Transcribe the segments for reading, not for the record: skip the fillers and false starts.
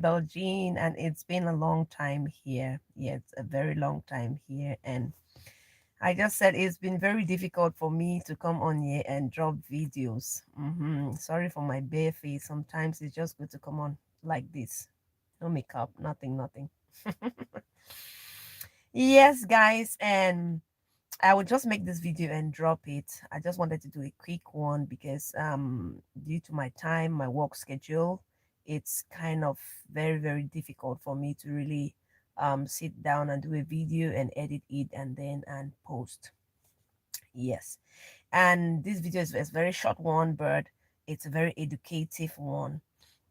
Belgium, and it's been a long time here. Yeah, it's a very long time here. And I just said it's been very difficult for me to come on here and drop videos. Sorry for my bare face. Sometimes it's just good to come on like this. No makeup, nothing, nothing. Yes, guys, and I will just make this video and drop it. I just wanted to do a quick one because due to my time, my work schedule, it's kind of very difficult for me to really sit down and do a video and edit it and then and post. Yes. And this video is a very short one, but it's a very educative one.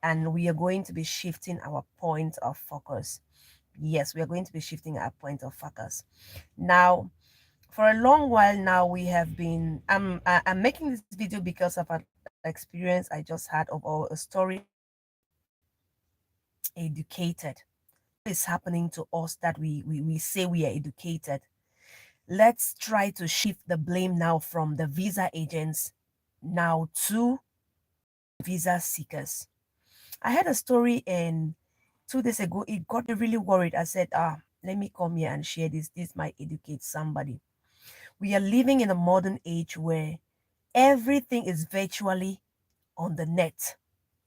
And we are going to be shifting our point of focus. Yes, we are going to be shifting our point of focus. Now, for a long while now, we have been I'm making this video because of an experience I just had of a story of educated. What is happening to us that we say we are educated? Let's try to shift the blame now from the visa agents now to visa seekers. I had a story and 2 days ago it got me really worried. I said, let me come here and share this. This might educate somebody. We are living in a modern age where everything is virtually on the net.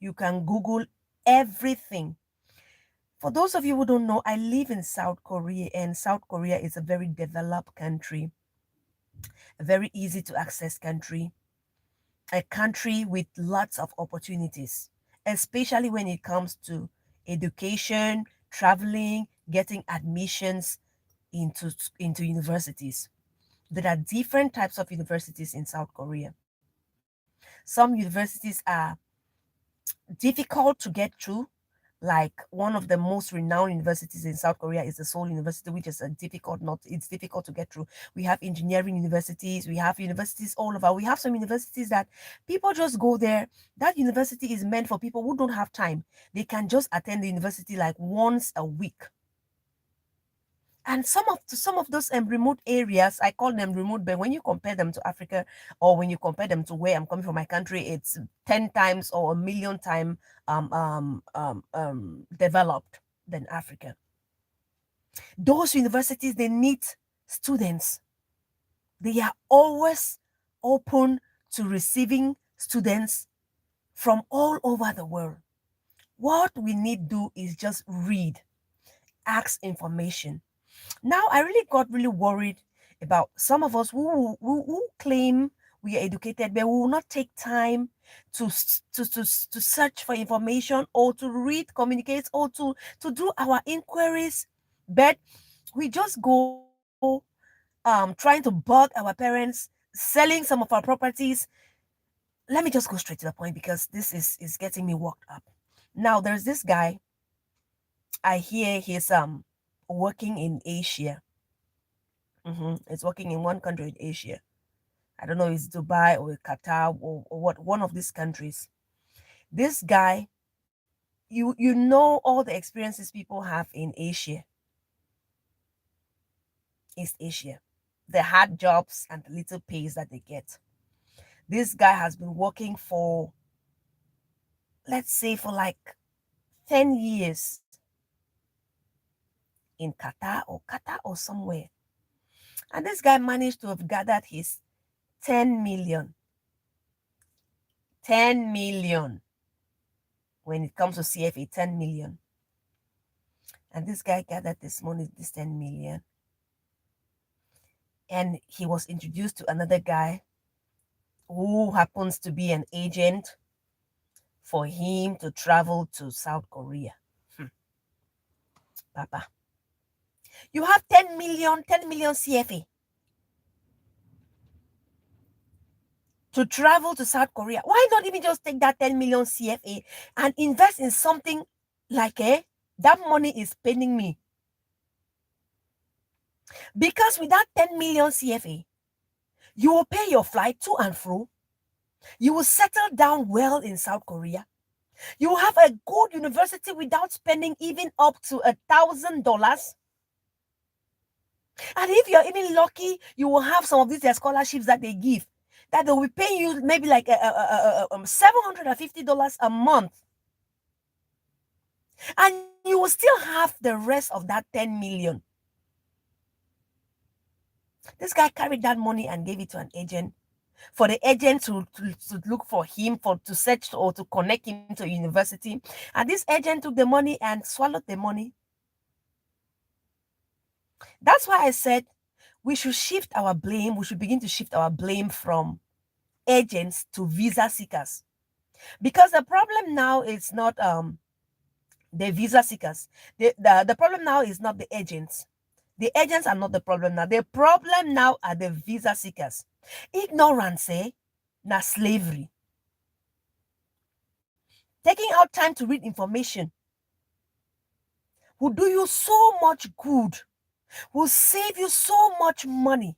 You can Google everything. For those of you who don't know, I live in South Korea, and South Korea is a very developed country, a very easy to access country, a country with lots of opportunities, especially when it comes to education, traveling, getting admissions into universities. There are different types of universities in South Korea. Some universities are difficult to get through, like one of the most renowned universities in South Korea is the Seoul University, which is a difficult not it's difficult to get through. We have engineering universities, we have universities all over. We have some universities that people just go there. That university is meant for people who don't have time. They can just attend the university like once a week. And some of those remote areas, I call them remote, but when you compare them to Africa, or when you compare them to where I'm coming from, my country, it's 10 times or a million times developed than Africa. Those universities, they need students. They are always open to receiving students from all over the world. What we need to do is just read, ask information. Now I really got really worried about some of us who claim we are educated, but we will not take time to search for information or to read, communicate, or to do our inquiries. But we just go trying to bug our parents, selling some of our properties. Let me just go straight to the point because this is getting me worked up. Now there's this guy. I hear he's working in Asia. It's working in one country in Asia. I don't know if it's Dubai or Qatar or what, one of these countries. This guy, you know all the experiences people have in Asia, East Asia, the hard jobs and the little pays that they get. This guy has been working for, let's say, for like 10 years in Qatar or somewhere. And this guy managed to have gathered his 10 million. 10 million. When it comes to CFA, 10 million. And this guy gathered this money, this 10 million. And he was introduced to another guy who happens to be an agent for him to travel to South Korea. Papa, you have 10 million CFA to travel to South Korea. Why not even just take that 10 million CFA and invest in something like that money is paying me? Because with that 10 million CFA, you will pay your flight to and fro. You will settle down well in South Korea. You will have a good university without spending even up to $1,000. And if you're even lucky, you will have some of these scholarships that they give, that they will pay you maybe like $750 a month. And you will still have the rest of that 10 million. This guy carried that money and gave it to an agent, for the agent to look for him, to search or to connect him to a university. And this agent took the money and swallowed the money. That's why I said we should shift our blame. We should begin to shift our blame from agents to visa seekers. Because the problem now is not the visa seekers. The problem now is not the agents. The agents are not the problem now. The problem now are the visa seekers. Ignorance, na slavery. Taking out time to read information will do you so much good, will save you so much money.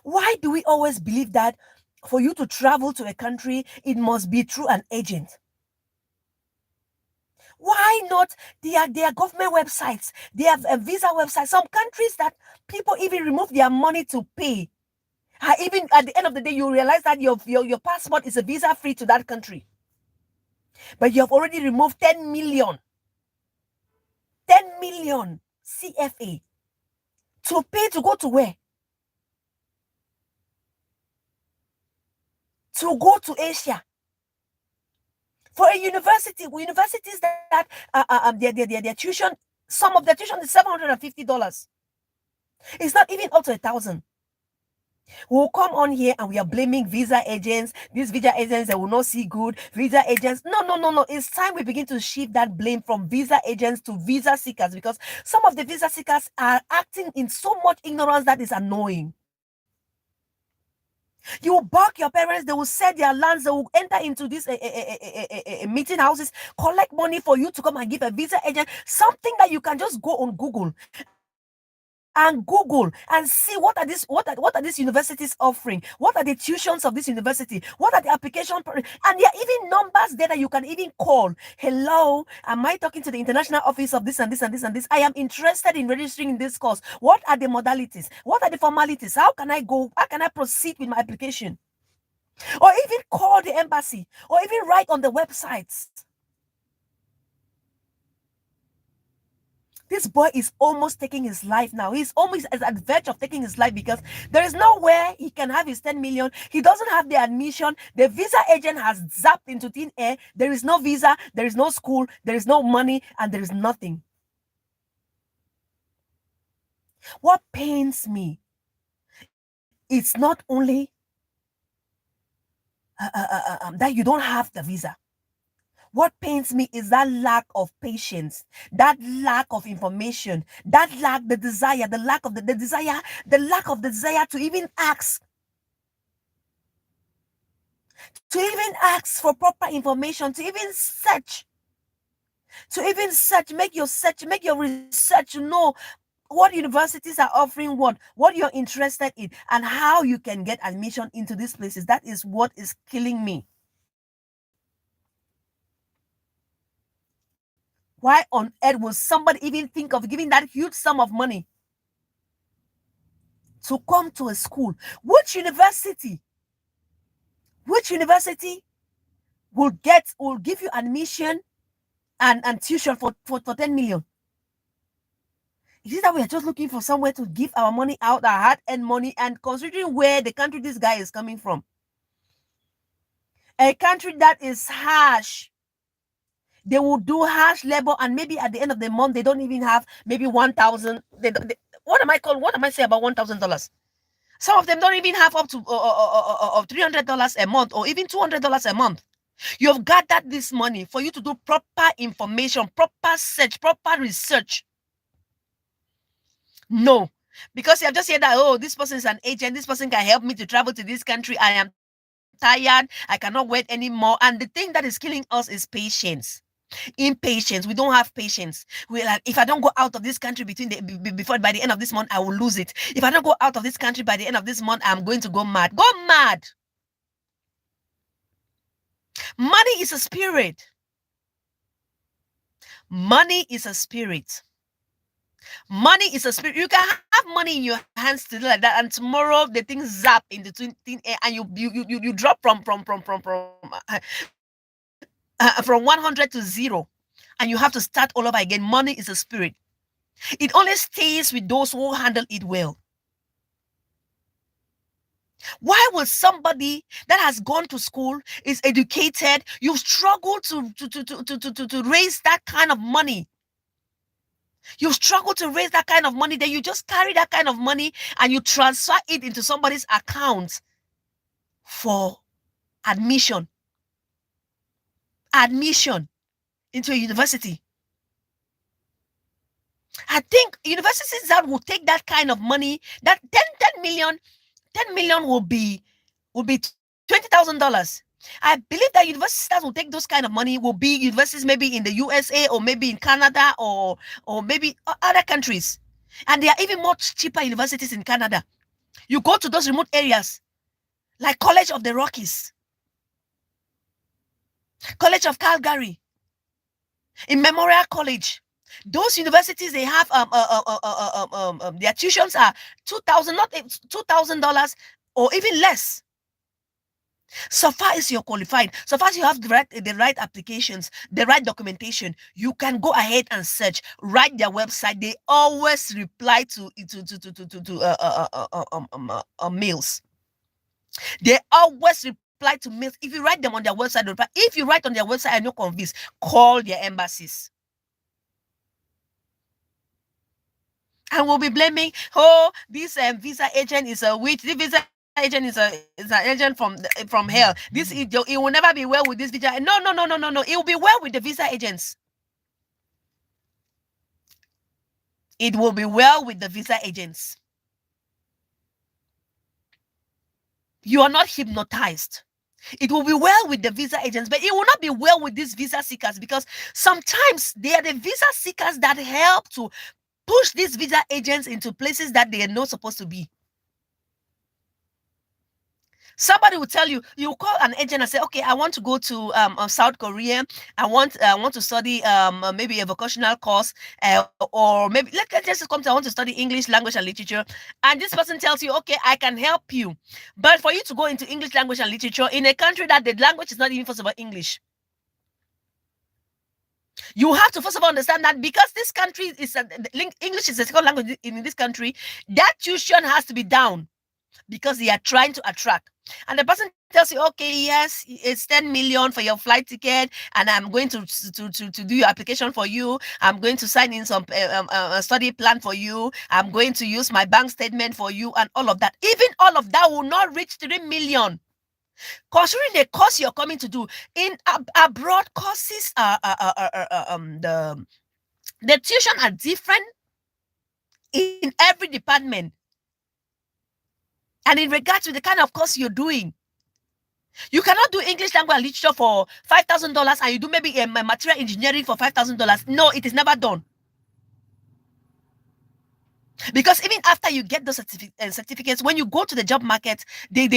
Why do we always believe that for you to travel to a country, it must be through an agent? Why not their government websites? They have a visa website. Some countries that people even remove their money to pay. Even at the end of the day, you realize that your passport is a visa free to that country. But you have already removed 10 million. 10 million CFA to pay to go to where? To go to Asia. For a university, universities that their tuition, some of their tuition is $750. It's not even up to 1,000. We'll come on here and we are blaming visa agents. These visa agents, they will not see good. Visa agents. No. It's time we begin to shift that blame from visa agents to visa seekers, because some of the visa seekers are acting in so much ignorance that is annoying. You will bug your parents, they will sell their lands, they will enter into these meeting houses, collect money for you to come and give a visa agent something that you can just go on Google and see what are these universities offering, what are the tuitions of this university, what are the application, and there are even numbers there that you can even call. Hello, am I talking to the international office of this and this and this and this? I am interested in registering in this course. What are the modalities? What are the formalities? How can I go? How can I proceed with my application? Or even call the embassy, or even write on the websites. This boy is almost taking his life now. He's almost at the verge of taking his life, because there is nowhere he can have his 10 million. He doesn't have the admission. The visa agent has zapped into thin air. There is no visa, there is no school, there is no money, and there is nothing. What pains me, it's not only that you don't have the visa. What pains me is that lack of patience, that lack of information, that lack the desire, the lack of the desire, the lack of the desire to even ask for proper information, to even search, make your research, know what universities are offering, what you're interested in, and how you can get admission into these places. That is what is killing me. Why on earth will somebody even think of giving that huge sum of money to come to a school? Which university will give you admission and tuition for 10 million? Is it that we are just looking for somewhere to give our money out, our hard-earned money, and considering where the country this guy is coming from, a country that is harsh, they will do harsh labor, and maybe at the end of the month they don't even have maybe 1,000. What am I saying about $1,000? Some of them don't even have up to $300 a month, or even $200 a month. You've gathered this money for you to do proper information, proper search, proper research. No, because you have just said that, oh, this person is an agent, this person can help me to travel to this country. I am tired, I cannot wait anymore. And the thing that is killing us is patience. Impatience. We don't have patience. We're like, if I don't go out of this country by the end of this month, I will lose it. If I don't go out of this country by the end of this month, I'm going to go mad. Go mad. Money is a spirit. Money is a spirit. Money is a spirit. You can have money in your hands today like that, and tomorrow the thing zap into thin air, and you drop from from 100 to 0, and you have to start all over again. Money is a spirit. It only stays with those who handle it well. Why would somebody that has gone to school, is educated, you struggle to raise that kind of money? You struggle to raise that kind of money, then you just carry that kind of money and you transfer it into somebody's account for admission into a university. I think universities that will take that kind of money, that 10 million will be $20,000. I believe that universities that will take those kind of money will be universities maybe in the USA or maybe in Canada or maybe other countries. And there are even much cheaper universities in Canada. You go to those remote areas, like College of the Rockies, College of Calgary, in Memorial College. Those universities, they have their tuitions are $2,000 or even less. So far as you're qualified, so far as you have the right applications, the right documentation, you can go ahead and search. Write their website. They always reply to mails. They always reply to mails. If you write them on their website, reply. If you write on their website and you're convinced, call their embassies. And we'll be blaming, oh, this visa agent is a witch. This visa agent is an agent from hell. This it will never be well with this visa. No. It will be well with the visa agents. It will be well with the visa agents. You are not hypnotized. It will be well with the visa agents, but it will not be well with these visa seekers, because sometimes they are the visa seekers that help to push these visa agents into places that they are not supposed to be. Somebody will tell you, you call an agent and say, okay, I want to go to South Korea. I want to study maybe a vocational course, or maybe let's just come to, I want to study English language and literature. And this person tells you, okay, I can help you. But for you to go into English language and literature in a country that the language is not even first of all English, you have to first of all understand that because this country is English is a second language in this country, that tuition has to be down, because they are trying to attract. And the person tells you, okay, yes, it's 10 million for your flight ticket, and I'm going to do your application for you. I'm going to sign in some study plan for you. I'm going to use my bank statement for you, and all of that. Even all of that will not reach 3 million. Considering the course you're coming to do in abroad, courses are the tuition are different in every department. And in regards to the kind of course you're doing, you cannot do English language and literature for $5,000 and you do maybe a material engineering for $5,000. No, it is never done. Because even after you get those certificates, when you go to the job market, how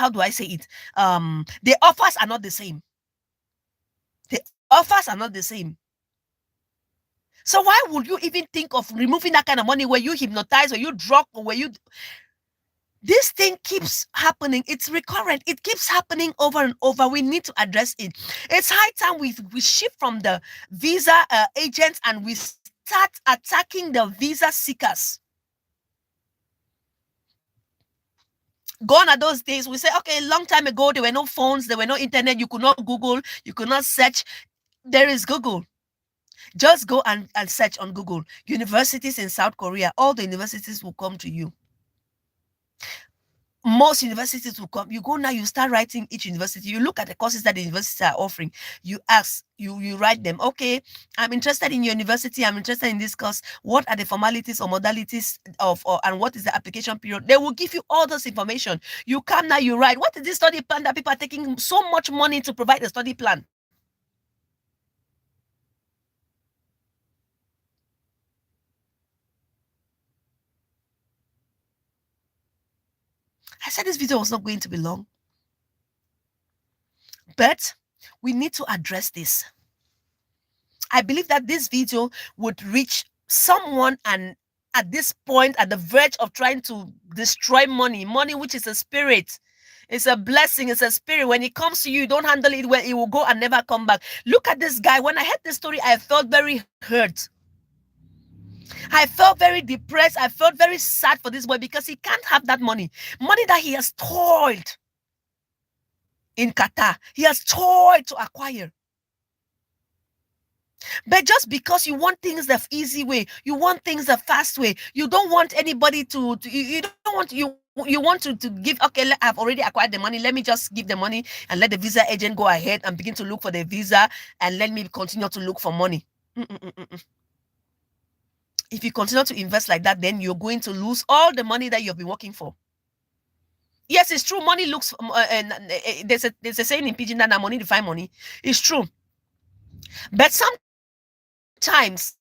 do I say it? The offers are not the same. The offers are not the same. So why would you even think of removing that kind of money where you hypnotize, or you drug, or where you... This thing keeps happening. It's recurrent. It keeps happening over and over. We need to address it. It's high time we shift from the visa agents and we start attacking the visa seekers. Gone are those days. We say, okay, a long time ago, there were no phones, there were no internet, you could not Google, you could not search. There is Google. Just go and search on Google. Universities in South Korea, all the universities will come to you. Most universities will come. You go now, you start writing each university. You look at the courses that the universities are offering. You ask, you write them. Okay, I'm interested in your university. I'm interested in this course. What are the formalities or modalities and what is the application period? They will give you all this information. You come now, you write. What is this study plan that people are taking so much money to provide a study plan? I said this video was not going to be long, but we need to address this. I believe that this video would reach someone, and at this point, at the verge of trying to destroy money which is a spirit It's a blessing. It's a spirit. When it comes to you, you don't handle it well, it will go and never come back. Look at this guy. When I heard this story, I felt very hurt. I felt very depressed. I felt very sad for this boy because he can't have that money. Money that he has toiled in Qatar. He has toiled to acquire. But just because you want things the easy way, you want things the fast way, you don't want anybody you don't want you want to give, okay, I've already acquired the money, let me just give the money and let the visa agent go ahead and begin to look for the visa and let me continue to look for money. If you continue to invest like that, then you're going to lose all the money that you've been working for. Yes, it's true. Money looks, there's a saying in Pidgin that money define money. It's true. But sometimes,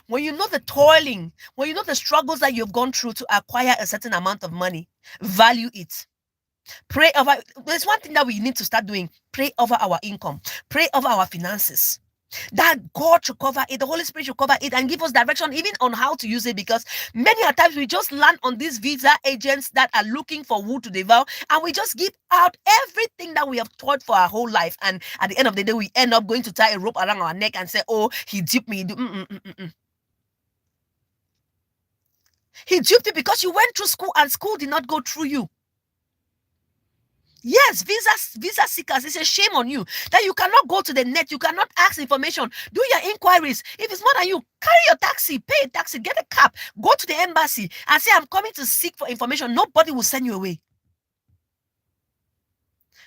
when you know the toiling, when you know the struggles that you've gone through to acquire a certain amount of money, value it. Pray over. There's one thing that we need to start doing. Pray over our income. Pray over our finances. That God should cover it, the Holy Spirit should cover it and give us direction even on how to use it, because many a times we just land on these visa agents that are looking for who to devour, and we just give out everything that we have taught for our whole life, and at the end of the day we end up going to tie a rope around our neck and say, oh, he duped me. He duped you because you went through school and school did not go through you. Yes, visa seekers, it's a shame on you that you cannot go to the net, you cannot ask information, do your inquiries. If it's more than you, carry your taxi, pay a taxi, get a cab, go to the embassy and say, I'm coming to seek for information. Nobody will send you away.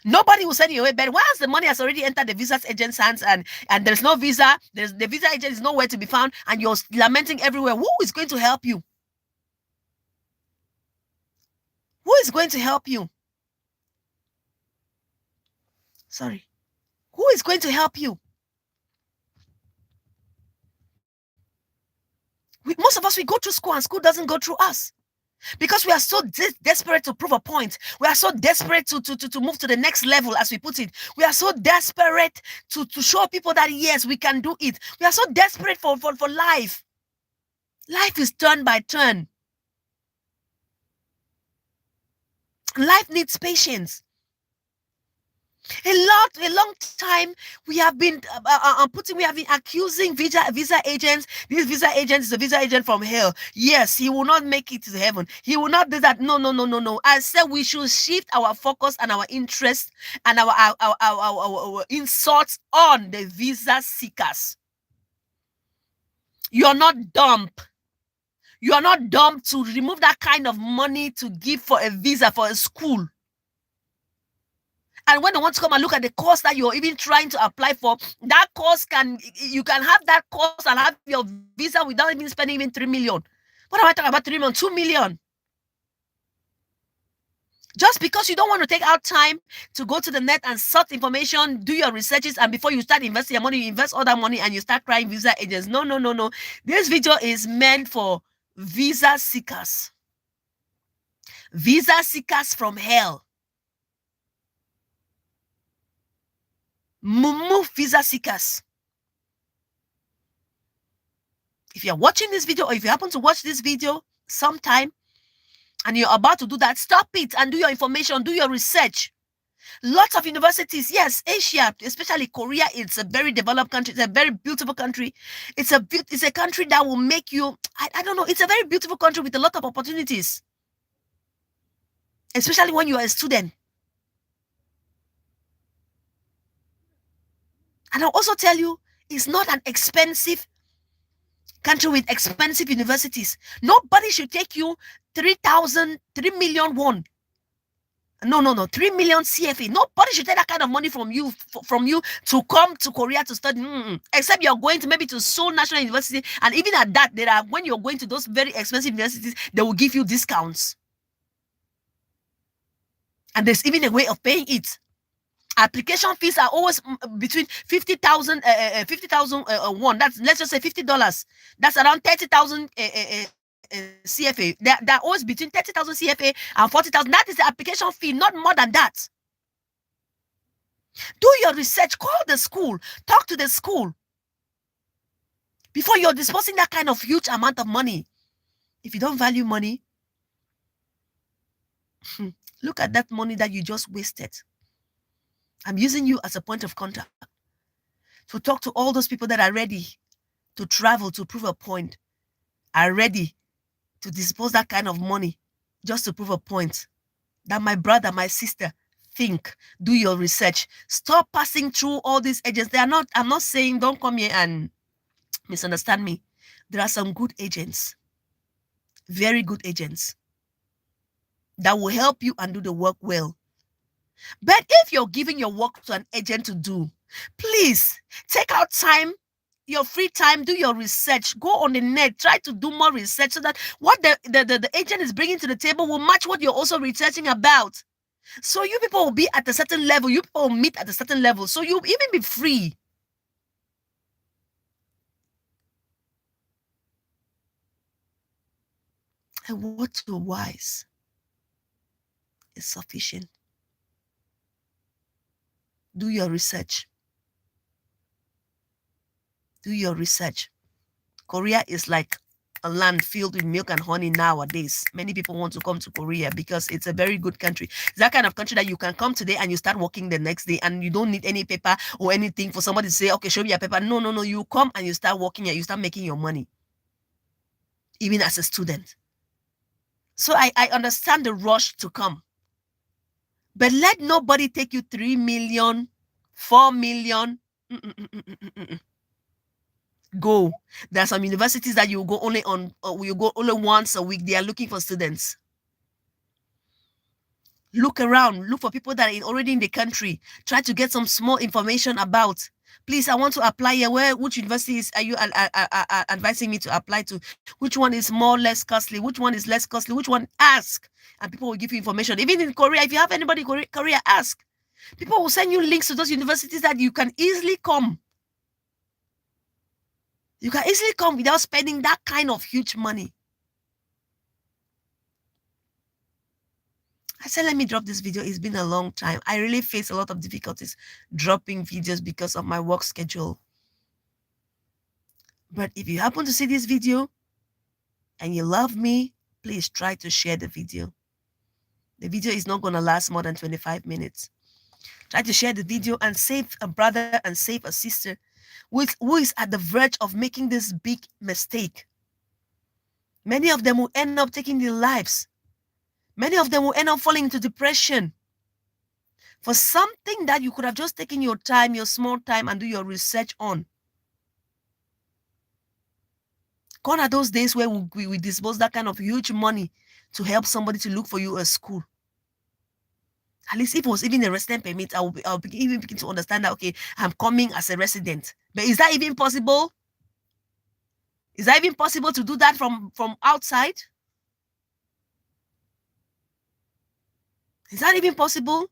Nobody will send you away. But once the money has already entered the visa agent's hands and there's no visa, the visa agent is nowhere to be found, and you're lamenting everywhere, who is going to help you? Who is going to help you? Sorry. Who is going to help you? Most of us, we go through school and school doesn't go through us. Because we are so desperate to prove a point. We are so desperate to move to the next level, as we put it. We are so desperate to show people that, yes, we can do it. We are so desperate for life. Life is turn by turn. Life needs patience. A long time we have been accusing visa agents. This visa agent is a visa agent from hell. Yes, he will not make it to heaven. He will not do that. No. I said we should shift our focus and our interest and our insults on the visa seekers. You're not dumb. You are not dumb to remove that kind of money to give for a visa for a school. And when they want to come and look at the course that you're even trying to apply for, that course you can have that course and have your visa without even spending even 3 million. What am I talking about? 3 million, 2 million. Just because you don't want to take out time to go to the net and search information, do your researches, and before you start investing your money, you invest all that money and you start crying visa agents. No. This video is meant for visa seekers. Visa seekers from hell. Mumu visa seekers. If you're watching this video, or if you happen to watch this video sometime and you're about to do that, stop it and do your information, do your research. Lots of universities, yes, Asia, especially Korea, it's a very developed country. It's a very beautiful country. It's a country that will make you, I don't know, it's a very beautiful country with a lot of opportunities, especially when you are a student. And I'll also tell you, it's not an expensive country with expensive universities. Nobody should take you 3 million won. No, 3 million CFA. Nobody should take that kind of money from you to come to Korea to study. Except you're going to maybe to Seoul National University, and even at that, when you're going to those very expensive universities, they will give you discounts. And there's even a way of paying it. Application fees are always between 50,000 won. That's, let's just say $50. That's around 30,000 CFA. They're always between 30,000 CFA and 40,000. That is the application fee, not more than that. Do your research. Call the school. Talk to the school before you're disposing that kind of huge amount of money. If you don't value money, Look at that money that you just wasted. I'm using you as a point of contact to talk to all those people that are ready to travel to prove a point, are ready to dispose that kind of money just to prove a point. That my brother, my sister, think, do your research. Stop passing through all these agents. They are not, I'm not saying don't come here and misunderstand me. There are some good agents, very good agents that will help you and do the work well. But if you're giving your work to an agent to do, please take out time, your free time, do your research, go on the net, try to do more research so that what the agent is bringing to the table will match what you're also researching about. So you people will be at a certain level, you people will meet at a certain level, so you'll even be free. And what you're wise is sufficient. Do your research. Do your research. Korea is like a land filled with milk and honey nowadays. Many people want to come to Korea because it's a very good country. It's that kind of country that you can come today and you start working the next day and you don't need any paper or anything for somebody to say, okay, show me your paper. No, no, no. You come and you start working and you start making your money, even as a student. So I understand the rush to come. But let nobody take you 3 million, 4 million. Go. There are some universities that you go only on, you go only once a week. They are looking for students. Look around. Look for people that are already in the country. Try to get some small information about. Please, I want to apply here. Which universities are you advising me to apply to? Which one is more less costly? Which one is less costly? Which one? Ask, and people will give you information. Even in Korea, if you have anybody in Korea, ask. People will send you links to those universities that you can easily come. You can easily come without spending that kind of huge money. I said, let me drop this video. It's been a long time. I really face a lot of difficulties dropping videos because of my work schedule. But if you happen to see this video and you love me, please try to share the video. The video is not going to last more than 25 minutes. Try to share the video and save a brother and save a sister who is at the verge of making this big mistake. Many of them will end up taking their lives. Many of them will end up falling into depression for something that you could have just taken your time, your small time, and do your research on. Gone are those days where we disburse that kind of huge money to help somebody to look for you a school. At least if it was even a resident permit, I'll even begin to understand that, okay, I'm coming as a resident. But is that even possible? Is that even possible to do that from outside? Is that even possible?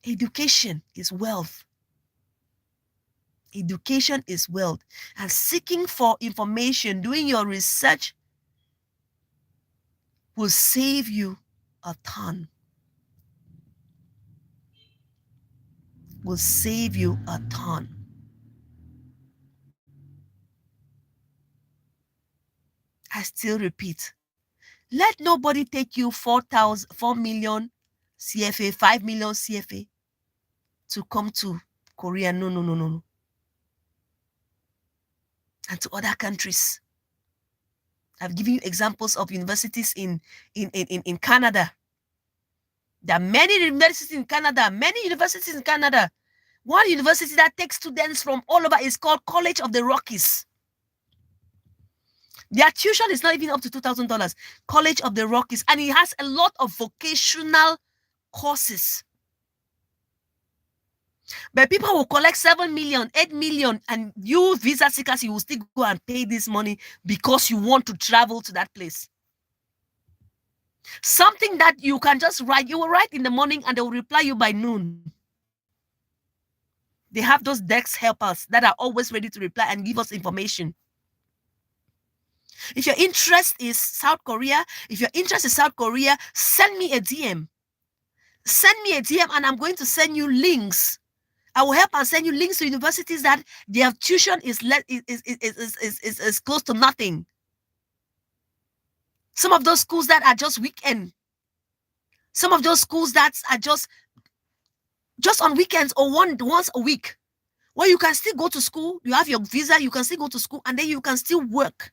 Education is wealth. Education is wealth. And seeking for information, doing your research will save you a ton. Will save you a ton. I still repeat, let nobody take you 4 million CFA, 5 million CFA to come to Korea. No, no, no, no, no. And to other countries. I've given you examples of universities in Canada. There are many universities in Canada, One university that takes students from all over is called College of the Rockies. Their tuition is not even up to $2,000. College of the Rockies. And it has a lot of vocational courses. But people will collect 7 million, 8 million, and you visa seekers, you will still go and pay this money because you want to travel to that place. Something that you can just write. You will write in the morning and they will reply you by noon. They have those desk helpers that are always ready to reply and give us information. If your interest is South Korea, send me a DM. Send me a DM and I'm going to send you links. I will help and send you links to universities that their tuition is close to nothing. Some of those schools that are just weekend Some of those schools that are just on weekends or once a week, where you can still go to school, you have your visa, you can still go to school, and then you can still work.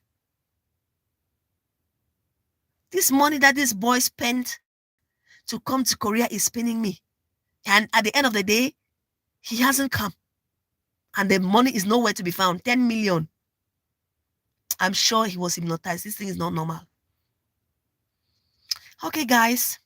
This money that this boy spent to come to Korea is spinning me. And at the end of the day, he hasn't come. And the money is nowhere to be found. 10 million. I'm sure he was hypnotized. This thing is not normal. Okay, guys.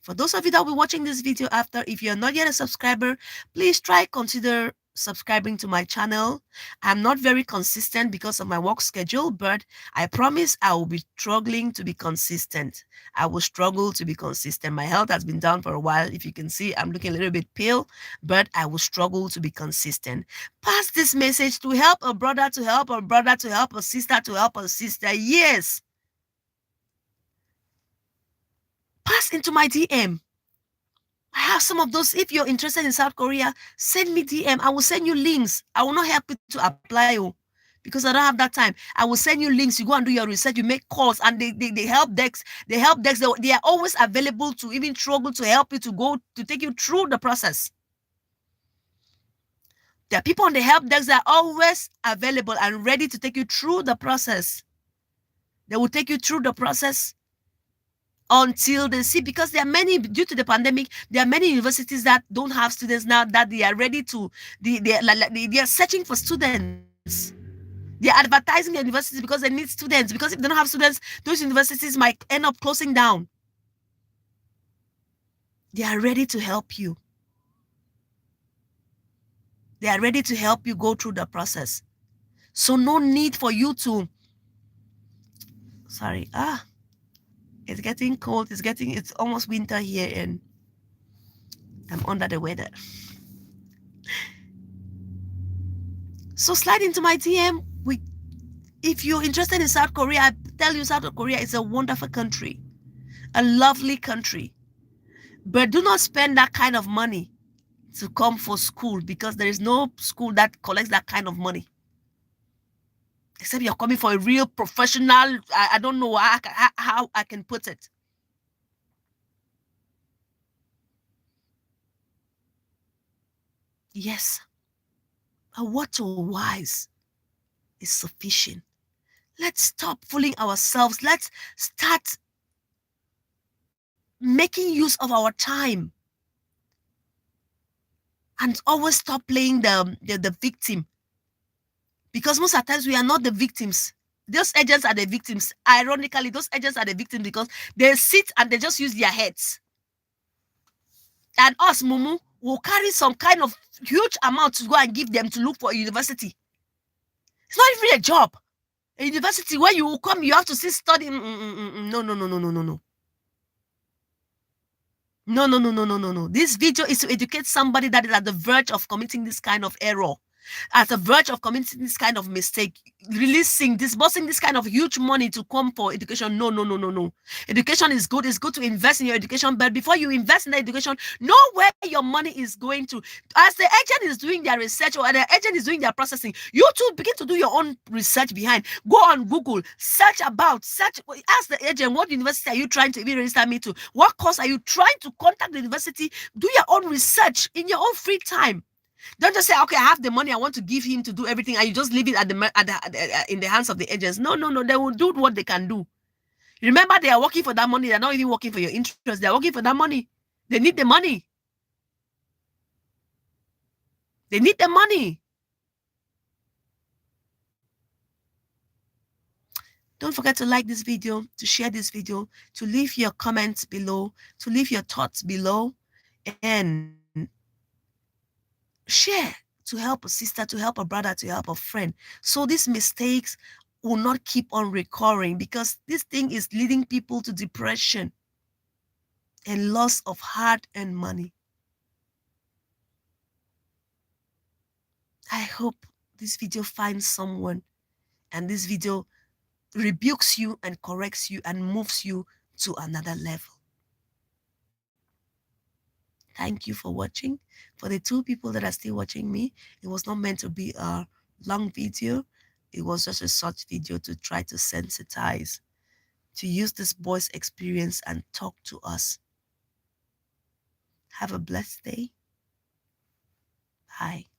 For those of you that will be watching this video after, if you're not yet a subscriber, please consider subscribing to my channel. I'm not very consistent because of my work schedule, but I promise I will be struggling to be consistent. I will struggle to be consistent. My health has been down for a while. If you can see, I'm looking a little bit pale, but I will struggle to be consistent. Pass this message to help a brother, to help a brother, to help a sister, to help a sister. Yes. Pass into my DM. I have some of those. If you're interested in South Korea, send me DM. I will send you links. I will not help you to apply because I don't have that time. I will send you links. You go and do your research. You make calls, and they help decks. They are always available to even struggle to help you to take you through the process. There are people on the help decks that are always available and ready to take you through the process. They will take you through the process until they see, because there are many, due to the pandemic, there are many universities that don't have students now, that they are ready to, they are searching for students. They are advertising their universities because they need students, because if they don't have students, those universities might end up closing down. They are ready to help you. They are ready to help you go through the process. So no need for you to, it's getting cold. It's almost winter here, and I'm under the weather. So slide into my DM. If you're interested in South Korea, I tell you, South Korea is a wonderful country, a lovely country. But do not spend that kind of money to come for school, because there is no school that collects that kind of money. Except you're coming for a real professional. I don't know how I can put it. Yes, a water wise is sufficient. Let's stop fooling ourselves. Let's start making use of our time, and always stop playing the victim, because most of the times we are not the victims. Those agents are the victims. Ironically, those agents are the victims because they sit and they just use their heads. And us, Mumu, will carry some kind of huge amount to go and give them to look for a university. It's not even a job. A university where you will come, you have to sit studying. No. No. This video is to educate somebody that is at the verge of committing this kind of error, at the verge of committing this kind of mistake, disbursing this kind of huge money to come for education. No. Education is good. It's good to invest in your education, but before you invest in the education, know where your money is going to. As the agent is doing their research, or the agent is doing their processing, you too begin to do your own research behind. Go on Google, ask the agent, what university are you trying to even register me to? What course are you trying to contact the university? Do your own research in your own free time. Don't just say, okay, I have the money, I want to give him to do everything, and you just leave it in the hands of the agents. No. They will do what they can do. Remember, they are working for that money. They're not even working for your interest. They're working for that money. They need the money. They need the money. Don't forget to like this video, to share this video, to leave your comments below, to leave your thoughts below, and share to help a sister, to help a brother, to help a friend. So these mistakes will not keep on recurring, because this thing is leading people to depression and loss of hard-earned money. I hope this video finds someone, and this video rebukes you and corrects you and moves you to another level. Thank you for watching. For the 2 people that are still watching me, it was not meant to be a long video. It was just a short video to try to sensitize, to use this boy's experience and talk to us. Have a blessed day. Bye.